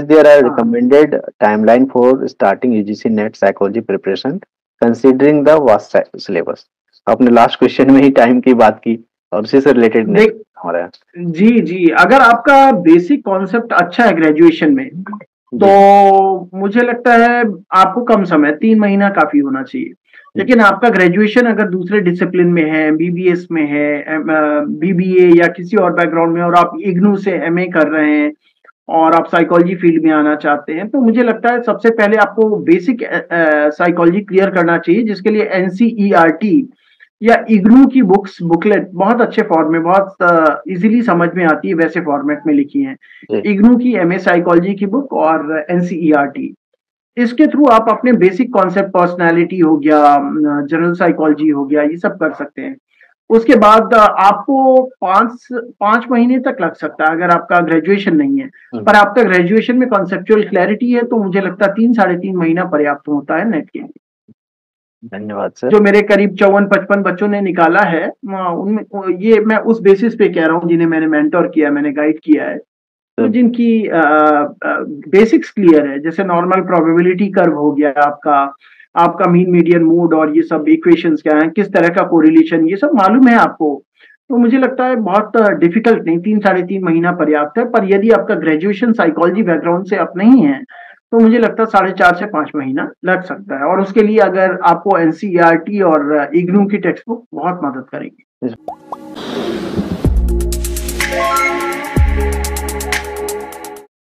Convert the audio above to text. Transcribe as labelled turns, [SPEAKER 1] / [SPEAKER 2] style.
[SPEAKER 1] there a
[SPEAKER 2] हाँ
[SPEAKER 1] recommended timeline for starting UGC net psychology preparation considering the vast syllabus? आपने last question में ही time की बात की और उसी से रिलेटेड नेक्स्ट
[SPEAKER 2] देख,
[SPEAKER 1] हमारा।
[SPEAKER 2] जी जी, अगर आपका बेसिक कॉन्सेप्ट अच्छा है ग्रेजुएशन में, तो
[SPEAKER 1] जी
[SPEAKER 2] मुझे लगता है आपको कम समय, 3 महीना काफी होना चाहिए। लेकिन आपका ग्रेजुएशन अगर दूसरे डिसिप्लिन में है, बीबीएस में है, बीबीए या किसी और बैकग्राउंड में, और आप इग्नू से एमए कर रहे हैं और आप साइकोलॉजी फील्ड में आना चाहते हैं, तो मुझे लगता है सबसे पहले आपको बेसिक साइकोलॉजी क्लियर करना चाहिए, जिसके लिए एनसीईआरटी या इग्नू की बुकलेट बहुत अच्छे फॉर्म में, बहुत इजीली समझ में आती है, वैसे फॉर्मेट में लिखी है।
[SPEAKER 1] जी
[SPEAKER 2] इग्नू की एमए साइकोलॉजी की बुक और एनसीईआरटी, इसके थ्रू आप अपने बेसिक कॉन्सेप्ट, पर्सनालिटी हो गया, जनरल साइकोलॉजी हो गया, ये सब कर सकते हैं। उसके बाद आपको 5 महीने तक लग सकता है अगर आपका ग्रेजुएशन नहीं है। पर आपका ग्रेजुएशन में कॉन्सेप्चुअल क्लैरिटी है, तो मुझे लगता है 3 साढ़े 3 महीना पर्याप्त होता है नेट के लिए।
[SPEAKER 1] धन्यवाद सर।
[SPEAKER 2] जो मेरे करीब 54-55 बच्चों ने निकाला है, उनमें ये मैं उस बेसिस पे कह रहा हूँ जिन्हें मैंने मेंटर किया, मैंने गाइड किया है, तो
[SPEAKER 1] सर
[SPEAKER 2] जिनकी बेसिक्स क्लियर है, जैसे नॉर्मल प्रोबेबिलिटी कर्व हो गया आपका, आपका मीन मीडियन मोड, और ये सब इक्वेशंस क्या हैं, किस तरह का कोरिलेशन, ये सब मालूम है आपको, तो मुझे लगता है बहुत डिफिकल्ट नहीं, 3 साढ़े 3 महीना पर्याप्त है। पर यदि आपका ग्रेजुएशन साइकोलॉजी बैकग्राउंड से आप नहीं है, तो मुझे लगता है 4.5 से 5 महीना लग सकता है, और उसके लिए अगर आपको एनसीईआरटी और इग्नू की टेक्स्ट बुक बहुत मदद करेगी।